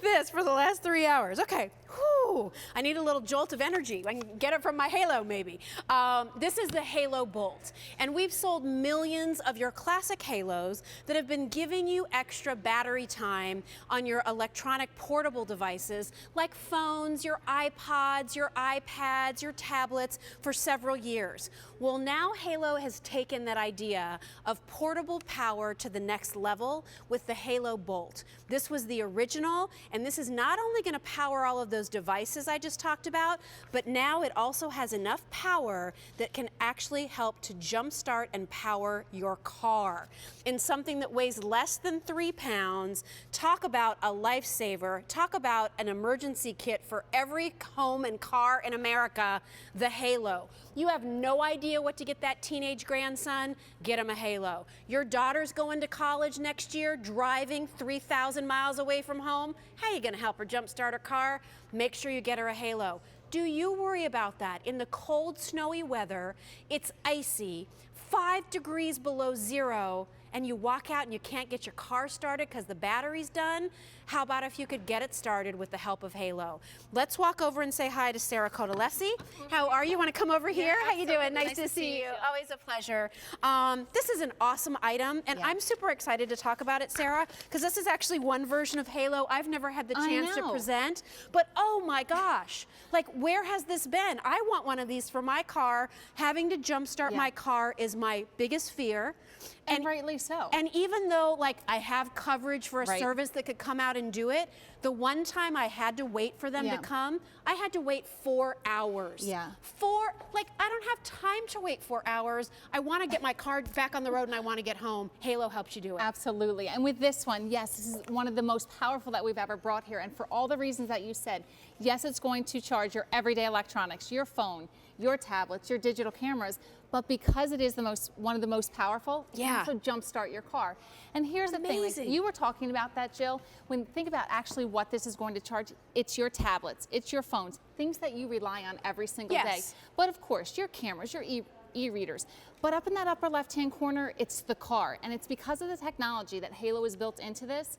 this for the last 3 hours. Okay, whew, I need a little jolt of energy. I can get it from my Halo maybe. This is the Halo Bolt, and we've sold millions of your classic Halos that have been giving you extra battery time on your electronic portable devices like phones, your iPods, your iPads, your tablets for several years. Well, now Halo has taken that idea of portable power to the next level with the Halo Bolt. This was the original, and this is not only going to power all of those devices I just talked about, but now it also has enough power that can actually help to jumpstart and power your car. In something that weighs less than 3 pounds, talk about a lifesaver, talk about an emergency kit for every home and car in America, the Halo. You have no idea what to get that teenage grandson, get him a Halo. Your daughter's going to college next year, driving 3,000 miles away from home. How are you gonna help her jumpstart her car? Make sure you get her a Halo. Do you worry about that? In the cold, snowy weather, it's icy, 5 degrees below zero, and you walk out and you can't get your car started because the battery's done? How about if you could get it started with the help of Halo? Let's walk over and say hi to Sarah Codalesi. How are you? Want to come over here? How you doing? Nice to see you. Always a pleasure. This is an awesome item, and I'm super excited to talk about it, Sarah, because this is actually one version of Halo I've never had the chance to present. But oh my gosh, like where has this been? I want one of these for my car. Having to jumpstart my car is my biggest fear. And rightly so. And even though like I have coverage for a service that could come out and do it, the one time I had to wait for them to come, I had to wait 4 hours. Like I don't have time to wait 4 hours. I want to get my car back on the road and I want to get home. Halo helps you do it. Absolutely. And with this one, yes, this is one of the most powerful that we've ever brought here. And for all the reasons that you said, yes, it's going to charge your everyday electronics, your phone, your tablets, your digital cameras, but because it is one of the most powerful, it can also jumpstart your car. And here's the thing, like you were talking about that, Jill, when you think about actually what this is going to charge, it's your tablets, it's your phones, things that you rely on every single day. But of course, your cameras, your e-readers. But up in that upper left-hand corner, it's the car. And it's because of the technology that Halo is built into this,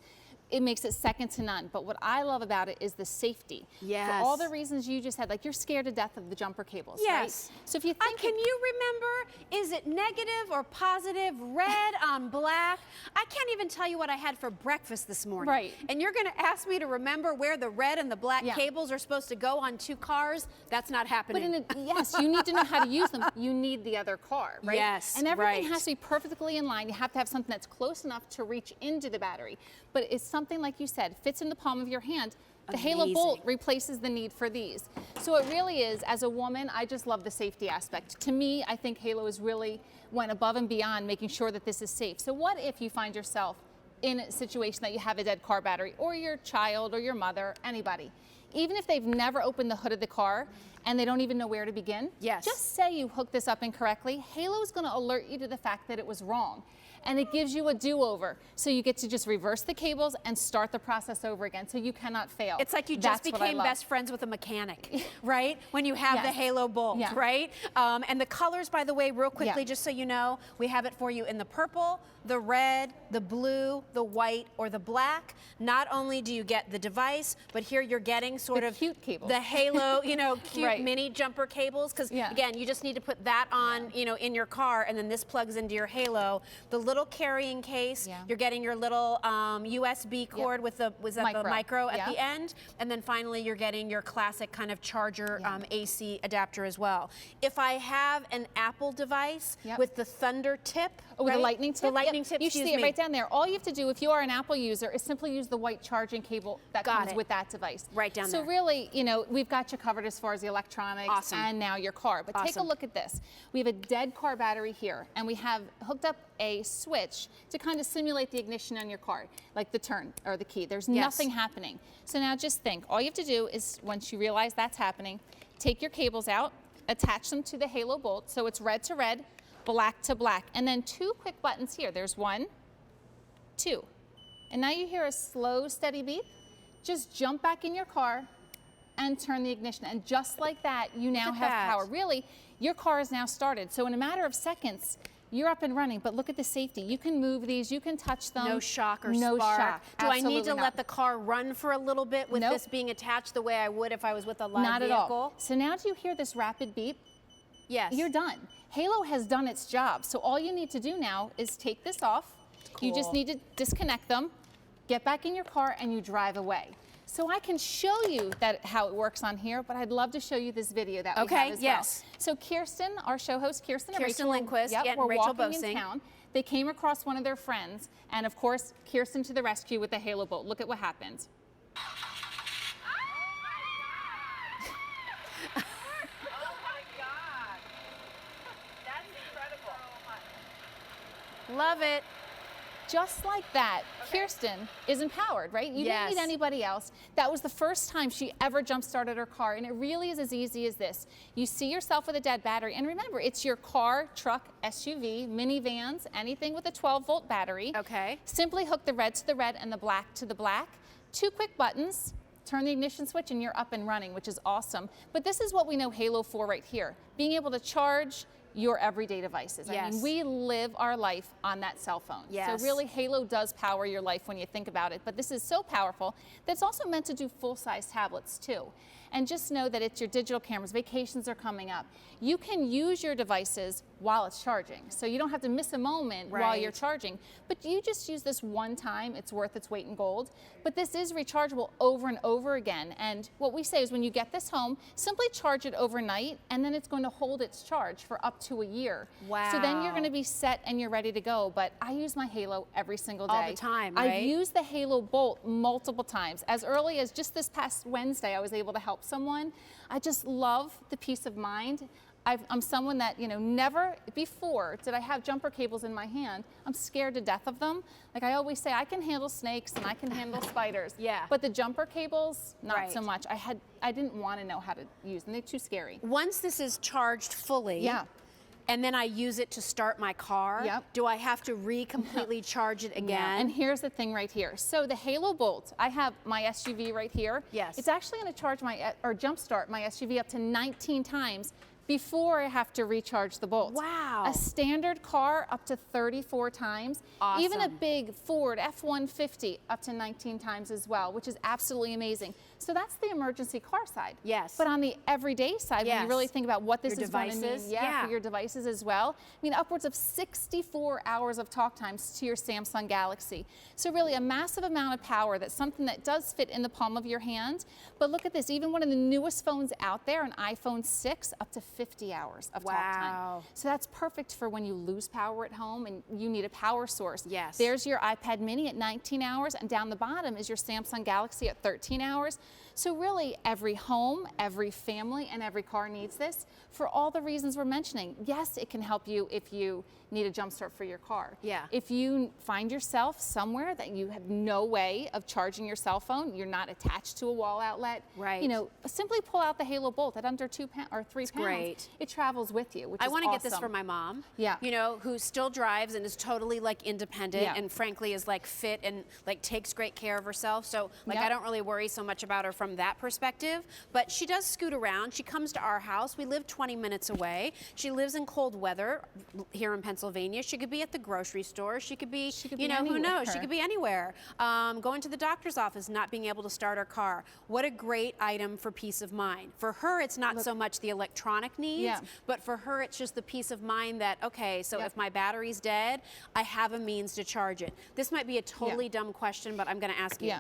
it makes it second to none. But what I love about it is the safety. For all the reasons you just said, like you're scared to death of the jumper cables, right? So if you think can you remember, is it negative or positive, red on black? I can't even tell you what I had for breakfast this morning. And you're gonna ask me to remember where the red and the black cables are supposed to go on 2 cars? That's not happening. But yes, you need to know how to use them. You need the other car, right? And everything has to be perfectly in line. You have to have something that's close enough to reach into the battery. But it's something, like you said, fits in the palm of your hand. The Halo Bolt replaces the need for these. So it really is, as a woman, I just love the safety aspect. To me, I think Halo has really went above and beyond making sure that this is safe. So what if you find yourself in a situation that you have a dead car battery, or your child or your mother, anybody? Even if they've never opened the hood of the car and they don't even know where to begin, just say you hooked this up incorrectly, Halo is going to alert you to the fact that it was wrong. And it gives you a do-over. So you get to just reverse the cables and start the process over again, so you cannot fail. It's like you just became best friends with a mechanic, right? When you have the Halo Bolt, right? And the colors, by the way, real quickly, just so you know, we have it for you in the purple, the red, the blue, the white, or the black. Not only do you get the device, but here you're getting sort of cute cables. The Halo, you know, cute mini jumper cables, because again, you just need to put that on, you know, in your car, and then this plugs into your Halo. The little carrying case, you're getting your little USB cord with the micro at the end, and then finally you're getting your classic kind of charger AC adapter as well. If I have an Apple device with the Thunder tip, the lightning tip, tip, you see it right down there. All you have to do if you are an Apple user is simply use the white charging cable that comes with that device. Right down there. So really, you know, we've got you covered as far as the electronics and now your car. But take a look at this. We have a dead car battery here, and we have hooked up a switch to kind of simulate the ignition on your car, like the turn or the key. There's nothing happening. So now just think, all you have to do is, once you realize that's happening, take your cables out, attach them to the Halo Bolt, so it's red to red, black to black, and then 2 quick buttons here. There's 1, 2. And now you hear a slow, steady beep. Just jump back in your car and turn the ignition. And just like that, you now have power. Really, your car is now started. So in a matter of seconds, you're up and running, but look at the safety. You can move these, you can touch them. No shock or no spark. Shock. Do I need to not. let the car run for a little bit with this being attached the way I would if I was with a live Not vehicle? at all. So now do you hear this rapid beep? Yes. You're done. Halo has done its job. So all you need to do now is take this off. Cool. You just need to disconnect them, get back in your car, and you drive away. So I can show you how it works on here, but I'd love to show you this video that we have as well. So Kirsten, our show host, Kirsten Lindquist, we're Rachel walking Bosing. in town. They came across one of their friends, and of course, Kirsten to the rescue with the Halo bolt. Look at what happens. Love it. Just like that, Kirsten is empowered, right? You didn't need anybody else. That was the first time she ever jump-started her car, and it really is as easy as this. You see yourself with a dead battery, and remember, it's your car, truck, SUV, minivans, anything with a 12-volt battery. Okay. Simply hook the red to the red and the black to the black. 2 quick buttons. Turn the ignition switch and you're up and running, which is awesome. But this is what we know Halo for right here. Being able to charge your everyday devices. I mean, we live our life on that cell phone. So really, Halo does power your life when you think about it. But this is so powerful that it's also meant to do full-size tablets too. And just know that it's your digital cameras. Vacations are coming up. You can use your devices while it's charging. So you don't have to miss a moment while you're charging. But you just use this one time. It's worth its weight in gold. But this is rechargeable over and over again. And what we say is when you get this home, simply charge it overnight, and then it's going to hold its charge for up to a year. Wow. So then you're going to be set and you're ready to go. But I use my Halo every single day. All the time, right? I've used the Halo Bolt multiple times. As early as just this past Wednesday, I was able to help someone. I just love the peace of mind. I'm someone that, never before did I have jumper cables in my hand. I'm scared to death of them. Like I always say, I can handle snakes and I can handle spiders. But the jumper cables, not so much. I didn't want to know how to use them. They're too scary. Once this is charged fully, and then I use it to start my car, do I have to completely charge it again? And here's the thing right here. So the Halo Bolt, I have my SUV right here. It's actually going to charge or jumpstart my SUV up to 19 times before I have to recharge the bolt. Wow. A standard car up to 34 times. Awesome. Even a big Ford F-150 up to 19 times as well, which is absolutely amazing. So that's the emergency car side. But on the everyday side, when you really think about what this is going to mean for your devices as well, I mean, upwards of 64 hours of talk times to your Samsung Galaxy. So really a massive amount of power. That's something that does fit in the palm of your hand. But look at this, even one of the newest phones out there, an iPhone 6, up to 50 hours of talk time. So that's perfect for when you lose power at home and you need a power source. There's your iPad mini at 19 hours, and down the bottom is your Samsung Galaxy at 13 hours. So really every home, every family, and every car needs this for all the reasons we're mentioning. Yes, it can help you if you need a jump start for your car. If you find yourself somewhere that you have no way of charging your cell phone, you're not attached to a wall outlet, simply pull out the Halo Bolt at under 2 or 3 pounds. It travels with you, which is awesome. I want to get this for my mom, who still drives and is totally independent and frankly is fit and takes great care of herself. So I don't really worry so much about her from that perspective, but she does scoot around. She comes to our house. We live 20 minutes away. She lives in cold weather here in Pennsylvania. She could be at the grocery store. She could be, who knows? She could be anywhere. Going to the doctor's office, not being able to start her car. What a great item for peace of mind. For her, it's not so much the electronic needs, but for her, it's just the peace of mind that, okay, so if my battery's dead, I have a means to charge it. This might be a totally dumb question, but I'm going to ask you.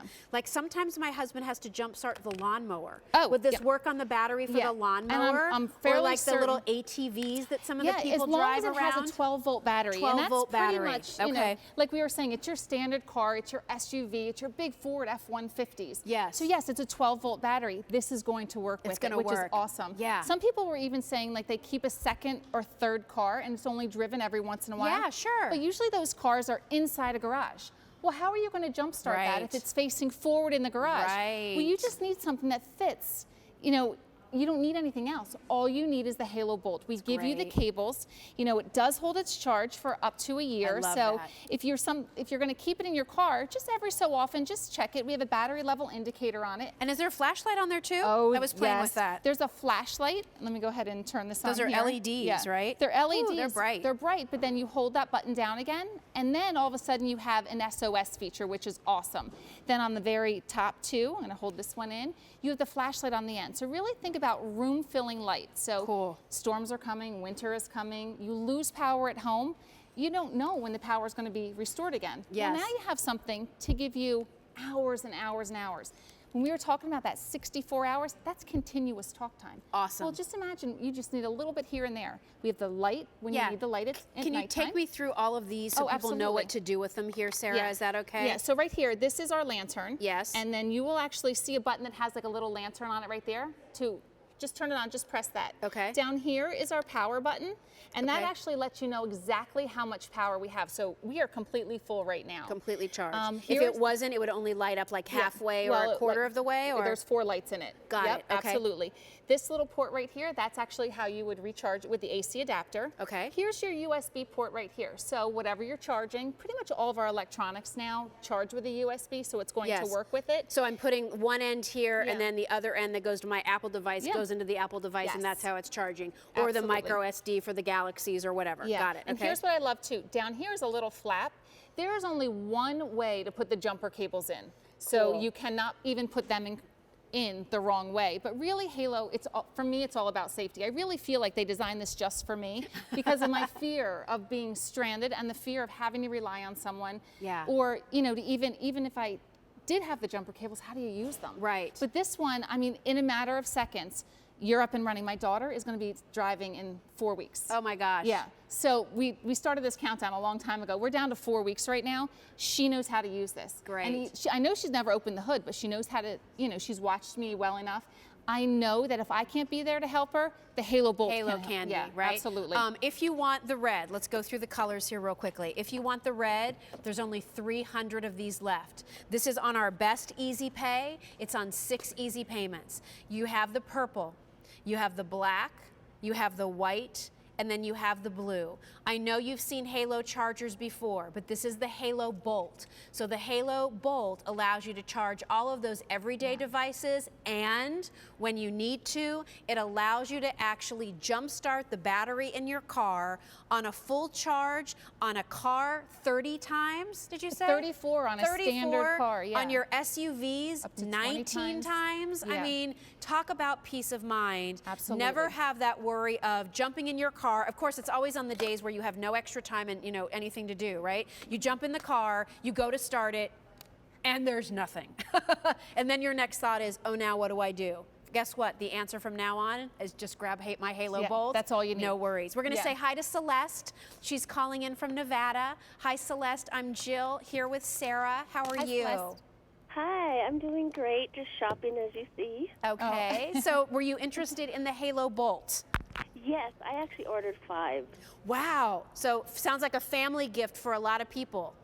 Sometimes my husband has to jumpstart the lawnmower. Would this work on the work for the lawnmower? I'm fairly or certain. the little ATVs that some of the people drive around? As long as it has a 12-volt battery. 12-volt battery. Pretty much, like we were saying, it's your standard car, it's your SUV, it's your big Ford F-150s. So yes, it's a 12-volt battery. This is going to work with it, which is awesome. Some people were even saying they keep a second or third car and it's only driven every once in a while. But usually those cars are inside a garage. Well, how are you going to jumpstart that if it's facing forward in the garage? Well, you just need something that fits, you don't need anything else. All you need is the Halo Bolt. We give you the cables. You know, it does hold its charge for up to a year. So if you're going to keep it in your car, just every so often, just check it. We have a battery level indicator on it. And is there a flashlight on there too? Oh, I was playing with that. There's a flashlight. Let me go ahead and turn this on. Those are here. LEDs, right? They're LEDs. Ooh, they're bright. They're bright, but then you hold that button down again, and then all of a sudden you have an SOS feature, which is awesome. Then on the very top too, I'm going to hold this one in, you have the flashlight on the end. So really think about room filling light. So storms are coming, winter is coming, you lose power at home, you don't know when the power is going to be restored again. Yes. Well, now you have something to give you hours and hours and hours. When we were talking about that 64 hours, that's continuous talk time. Awesome. Well, just imagine you just need a little bit here and there. We have the light when you need the light at nighttime. Can you take me through all of these so people know what to do with them here, Sarah? Is that okay? Yeah, so right here, this is our lantern. Yes. And then you will actually see a button that has like a little lantern on it right there to just turn it on, just press that. Okay. Down here is our power button, and that actually lets you know exactly how much power we have. So we are completely full right now. Completely charged. If it wasn't, it would only light up like halfway or a quarter of the way? Or there's 4 lights in it. Got it. Okay. Absolutely. This little port right here, that's actually how you would recharge it with the AC adapter. Okay. Here's your USB port right here. So whatever you're charging, pretty much all of our electronics now charge with a USB, so it's going to work with it. So I'm putting one end here, and then the other end that goes to my Apple device goes into the Apple device, and that's how it's charging. Or the micro SD for the Galaxies or whatever. Got it. And here's what I love too. Down here is a little flap. There is only one way to put the jumper cables in. So you cannot even put them in the wrong way. But really, Halo, for me, it's all about safety. I really feel like they designed this just for me because of my fear of being stranded and the fear of having to rely on someone. Or, you know, to even if I did have the jumper cables, how do you use them? Right. But this one, I mean, in a matter of seconds, you're up and running. My daughter is going to be driving in 4 weeks. Oh my gosh. Yeah. So we started this countdown a long time ago. We're down to 4 weeks right now. She knows how to use this. Great. And I know she's never opened the hood, but she knows how to, you know, she's watched me well enough. I know that if I can't be there to help her, the Halo Bolt can be, right? Absolutely. If you want the red, let's go through the colors here real quickly. If you want the red, there's only 300 of these left. This is on our best easy pay. It's on 6 easy payments. You have the purple, you have the black, you have the white, and then you have the blue. I know you've seen Halo chargers before, but this is the Halo Bolt. So the Halo Bolt allows you to charge all of those everyday devices, and when you need to, it allows you to actually jumpstart the battery in your car on a full charge on a car 30 times, did you say? 34 on a standard car, On your SUVs, up to 19 times. I mean, talk about peace of mind. Absolutely. Never have that worry of jumping in your car. Of course, it's always on the days where you have no extra time and, you know, anything to do, right? You jump in the car, you go to start it, and there's nothing. And then your next thought is, oh, now what do I do? Guess what? The answer from now on is just grab my Halo Bolt. That's all you need. No worries. We're going to say hi to Celeste. She's calling in from Nevada. Hi, Celeste. I'm Jill here with Sarah. How are you? Celeste. Hi, I'm doing great. Just shopping, as you see. Okay. So were you interested in the Halo Bolt? Yes, I actually ordered 5. Wow. So sounds like a family gift for a lot of people.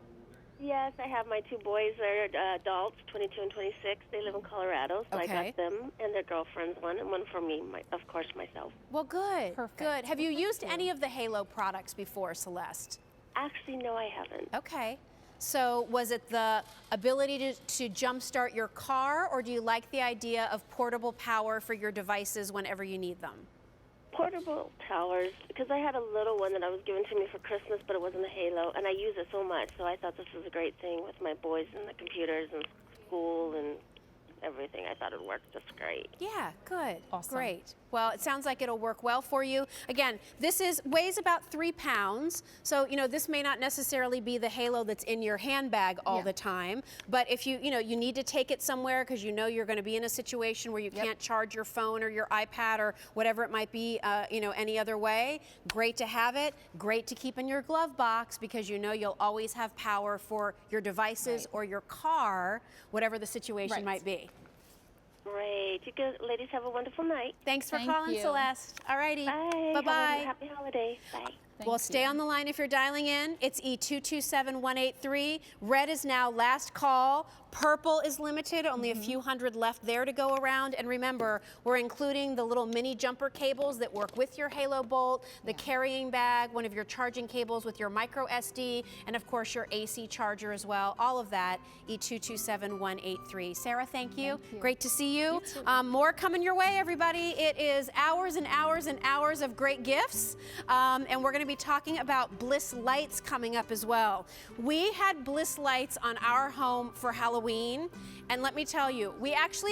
Yes, I have my 2 boys. They're adults, 22 and 26. They live in Colorado, so I got them and their girlfriends one, and one for me, of course, myself. Well, good. Perfect. Good. Have you used any of the Halo products before, Celeste? Actually, no, I haven't. Okay. So was it the ability to jumpstart your car, or do you like the idea of portable power for your devices whenever you need them? Portable towers, because I had a little one that I was given to me for Christmas, but it wasn't a Halo, and I use it so much, so I thought this was a great thing with my boys and the computers and school and everything. I thought it worked just great. Yeah, good. Awesome. Great. Well, it sounds like it'll work well for you. Again, this weighs about 3 pounds. So, you know, this may not necessarily be the Halo that's in your handbag all the time. But if you need to take it somewhere because you know you're going to be in a situation where you can't charge your phone or your iPad or whatever it might be, any other way, great to have it. Great to keep in your glove box because you know you'll always have power for your devices or your car, whatever the situation might be. Great. You good ladies have a wonderful night. Thanks for calling, Celeste. All righty. Bye. Bye-bye. Happy holiday. Bye. Well, stay on the line if you're dialing in. It's E227183. Red is now last call. Purple is limited, only a few hundred left there to go around. And remember, we're including the little mini jumper cables that work with your Halo Bolt, the carrying bag, one of your charging cables with your micro SD, and of course your AC charger as well. All of that, E227183. Sarah, thank you. Great to see you. More coming your way, everybody. It is hours and hours and hours of great gifts. And we're going to be talking about Bliss lights coming up as well. We had Bliss lights on our home for Halloween, and let me tell you, we actually